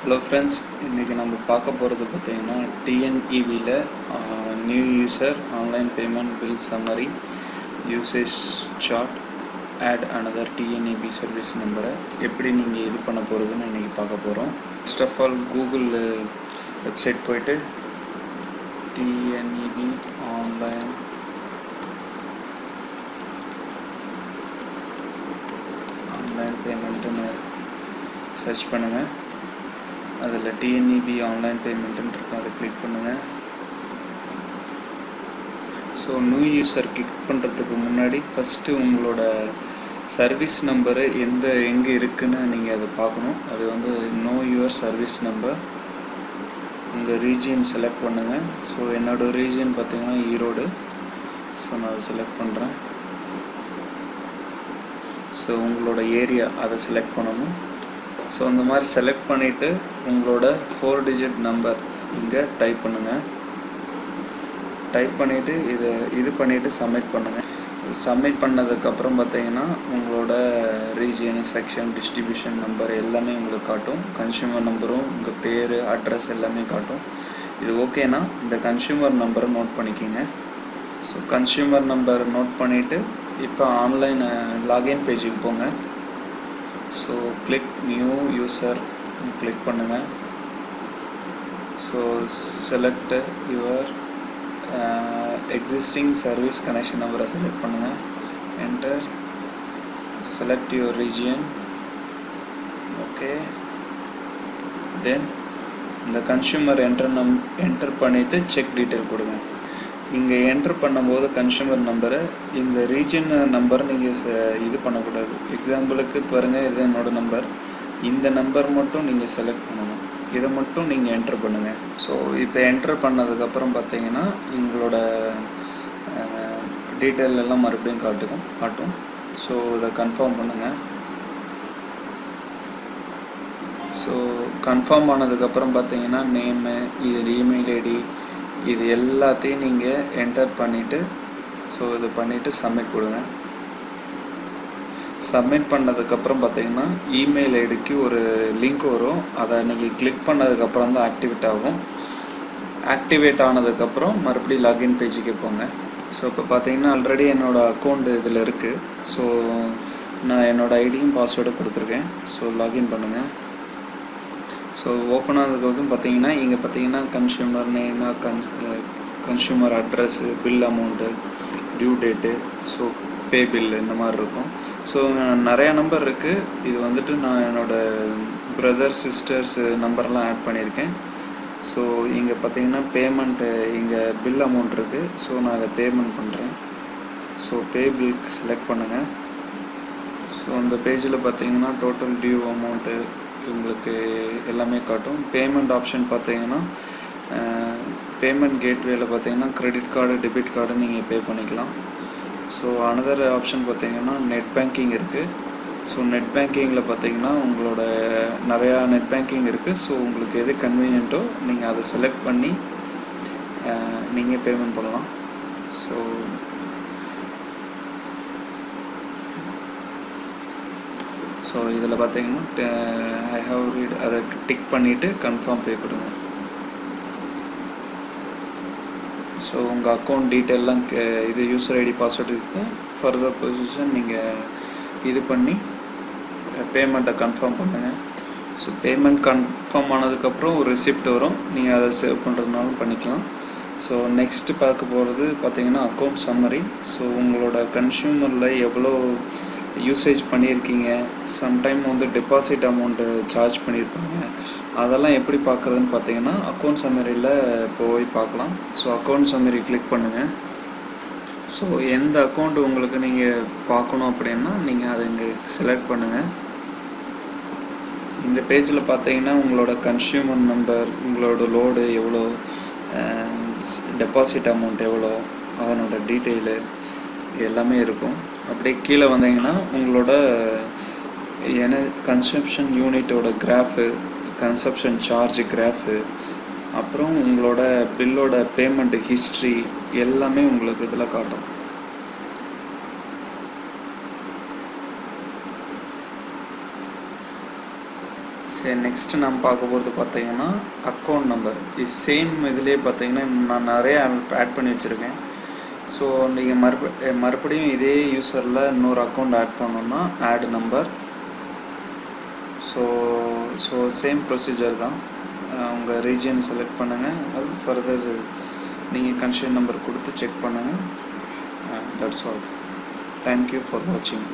Hello friends, இன்றைக்கி நம்ம பார்க்க போகிறது பார்த்தீங்கன்னா டிஎன்இவியில் new user online payment bill summary usage chart add another TNEB service நம்பரை எப்படி நீங்கள் இது பண்ண போகிறதுன்னு இன்றைக்கி பார்க்க போகிறோம். First of all Google website போயிட்டு டிஎன்இபி ஆன்லைன் பேமெண்ட்டுன்னு சர்ச் பண்ணுங்கள். அதில் டிஎன்இபி ஆன்லைன் பேமெண்ட்டுன்னு இருக்கும், அதை கிளிக் பண்ணுங்கள். ஸோ நியூ யூசர் கிளிக் பண்ணுறதுக்கு முன்னாடி ஃபஸ்ட்டு உங்களோட சர்வீஸ் நம்பரு எங்கே இருக்குதுன்னு நீங்கள் அதை பார்க்கணும். அது வந்து நோ யுவர் சர்வீஸ் நம்பர். உங்கள் ரீஜியன் செலக்ட் பண்ணுங்கள். ஸோ என்னோடய ரீஜியன் பார்த்திங்கன்னா ஈரோடு. ஸோ நான் அதை செலக்ட் பண்ணுறேன். ஸோ உங்களோட ஏரியா அதை செலக்ட் பண்ணணும். ஸோ அந்த மாதிரி செலக்ட் பண்ணிவிட்டு உங்களோட 4 டிஜிட் நம்பர் இங்கே டைப் பண்ணுங்கள். டைப் பண்ணிவிட்டு இது பண்ணிவிட்டு சப்மிட் பண்ணுங்கள். சப்மிட் பண்ணதுக்கப்புறம் பார்த்தீங்கன்னா உங்களோட ரீஜியன், செக்ஷன், டிஸ்ட்ரிபியூஷன் நம்பர் எல்லாமே உங்களுக்கு காட்டும். கன்சியூமர் நம்பரும் உங்கள் பேர், அட்ரஸ் எல்லாமே காட்டும். இது ஓகேனா இந்த கன்சியூமர் நம்பரை நோட் பண்ணிக்கிங்க. ஸோ கன்சியூமர் நம்பர் நோட் பண்ணிவிட்டு இப்போ ஆன்லைன் லாகின் பேஜுக்கு போங்க. So click new user click பண்ணுங்கள். So select your existing service connection நம்பரை செலக்ட் பண்ணுங்கள். Enter, select your region. Okay, then இந்த கன்சியூமர் என்டர் பண்ணிவிட்டு செக் டீட்டெயில் கொடுங்க. இங்கே என்ட்ரு பண்ணும்போது கன்சியூமர் நம்பரை இந்த ரீஜன் நம்பர் நீங்கள் இது பண்ணக்கூடாது. எக்ஸாம்பிளுக்கு பாருங்கள், இது என்னோடய நம்பர். இந்த நம்பர் மட்டும் நீங்கள் செலக்ட் பண்ணணும். இதை மட்டும் நீங்கள் என்ட்ரு பண்ணுங்கள். ஸோ இப்போ என்ட்ரு பண்ணதுக்கப்புறம் பார்த்தீங்கன்னா எங்களோட டீட்டெயில் எல்லாம் மறுபடியும் காட்டும். ஸோ இதை கன்ஃபார்ம் பண்ணுங்கள். ஸோ கன்ஃபார்ம் ஆனதுக்கப்புறம் பார்த்தீங்கன்னா நேமு, இது இமெயில் ஐடி, இது எல்லாத்தையும் நீங்கள் என்டர் பண்ணிவிட்டு ஸோ இது பண்ணிவிட்டு சப்மிட் கொடுங்க. சப்மிட் பண்ணதுக்கப்புறம் பார்த்தீங்கன்னா இமெயில் ஐடிக்கு ஒரு லிங்க் வரும். அதை நீங்கள் கிளிக் பண்ணதுக்கப்புறம் தான் ஆக்டிவேட் ஆகும். ஆக்டிவேட் ஆனதுக்கப்புறம் மறுபடியும் லாகின் பேஜுக்கு போங்க. ஸோ இப்போ பார்த்தீங்கன்னா ஆல்ரெடி என்னோடய அக்கௌண்ட் இதில் இருக்குது. ஸோ நான் என்னோடய ஐடியும் பாஸ்வேர்டும் கொடுத்துருக்கேன். ஸோ லாகின் பண்ணுங்கள். ஸோ ஓப்பன் ஆனதுக்கு பார்த்தீங்கன்னா இங்கே பார்த்தீங்கன்னா consumer name, consumer address, bill amount, due date, so pay bill இந்த மாதிரி இருக்கும். ஸோ நிறையா நம்பர் இருக்குது. இது வந்துட்டு நான் என்னோடய பிரதர் சிஸ்டர்ஸ் நம்பர்லாம் ஆட் பண்ணியிருக்கேன். ஸோ இங்கே பார்த்தீங்கன்னா பேமெண்ட்டு, இங்கே பில் அமௌண்ட் இருக்குது. ஸோ நான் அதை பேமெண்ட் பண்ணுறேன். ஸோ பே பில்க்கு செலக்ட் பண்ணுங்கள். ஸோ அந்த பேஜில் பார்த்தீங்கன்னா டோட்டல் டியூ அமௌண்ட்டு உங்களுக்கு எல்லாமே காட்டும். பேமெண்ட் ஆப்ஷன் பார்த்தீங்கன்னா பேமெண்ட் கேட்வேல பார்த்தீங்கன்னா கிரெடிட் கார்டு, டெபிட் கார்டு நீங்கள் பே பண்ணிக்கலாம். ஸோ அனதர் ஆப்ஷன் பார்த்தீங்கன்னா நெட் பேங்கிங் இருக்குது. ஸோ நெட் பேங்கிங்கில் பார்த்தீங்கன்னா உங்களோட நிறையா நெட் பேங்கிங் இருக்குது. ஸோ உங்களுக்கு எது கன்வீனியன்ட்டோ நீங்கள் அதை செலக்ட் பண்ணி நீங்கள் பேமெண்ட் பண்ணலாம். ஸோ இதில் பார்த்தீங்கன்னா ஐ ஹவ் ரீட் அதை டிக் பண்ணிவிட்டு கன்ஃபார்ம் பே கொடுங்க. ஸோ உங்கள் அக்கௌண்ட் டீட்டெயிலாம் இது யூசர் ஐடி, பாஸ்வேர்டு இருக்கும். ஃபர்தர் பொசிஷன் நீங்கள் இது பண்ணி பேமெண்ட்டை கன்ஃபார்ம் பண்ணுங்கள். ஸோ பேமெண்ட் கன்ஃபார்ம் ஆனதுக்கப்புறம் ஒரு ரெசிப்ட் வரும். நீங்கள் அதை சேவ் பண்ணுறதுனாலும் பண்ணிக்கலாம். ஸோ நெக்ஸ்ட்டு பார்க்க போகிறது பார்த்தீங்கன்னா அக்கௌண்ட் சம்மரி. ஸோ உங்களோட கன்சியூமரில் எவ்வளோ யூசேஜ் பண்ணியிருக்கீங்க, சம்டைம் வந்து டெபாசிட் அமௌண்ட்டு சார்ஜ் பண்ணியிருப்பாங்க. அதெல்லாம் எப்படி பார்க்குறதுன்னு பார்த்தீங்கன்னா அக்கௌண்ட் சம்மரியில் போய் பார்க்கலாம். ஸோ அக்கௌண்ட் சம்மரி கிளிக் பண்ணுங்கள். ஸோ எந்த அக்கௌண்ட் உங்களுக்கு நீங்கள் பார்க்கணும் அப்படின்னா நீங்கள் அதை இங்கே செலக்ட் பண்ணுங்கள். இந்த பேஜில் பார்த்தீங்கன்னா உங்களோட கன்சியூமர் நம்பர், உங்களோட லோடு எவ்வளோ, டெபாசிட் அமௌண்ட் எவ்வளோ, அதனோட டீட்டெயிலு எல்லாமே இருக்கும். அப்படியே கீழே வந்தீங்கன்னா உங்களோட கன்சப்ஷன் யூனிட்டோட கிராஃபு, கன்சப்ஷன் சார்ஜ் கிராஃபு, அப்புறம் உங்களோட பில்லோட பேமெண்ட் ஹிஸ்ட்ரி எல்லாமே உங்களுக்கு இதில் காட்டும். சரி, நெக்ஸ்ட் நம்ம பார்க்க போகிறது பார்த்தீங்கன்னா அக்கௌண்ட் நம்பர். இது சேம் இதிலே பார்த்தீங்கன்னா நான் நிறைய ஆட் பண்ணி வச்சுருக்கேன். ஸோ நீங்கள் மறுபடியும் இதே யூசரில் இன்னொரு அக்கௌண்ட் ஆட் பண்ணணுன்னா add number. So same procedure தான். உங்கள் ரீஜியன் செலக்ட் பண்ணுங்கள், அது ஃபர்தர் நீங்கள் கன்ஸ்யூமர் நம்பர் கொடுத்து செக் பண்ணுங்கள். That's all. தேங்க்யூ ஃபார் வாட்சிங்.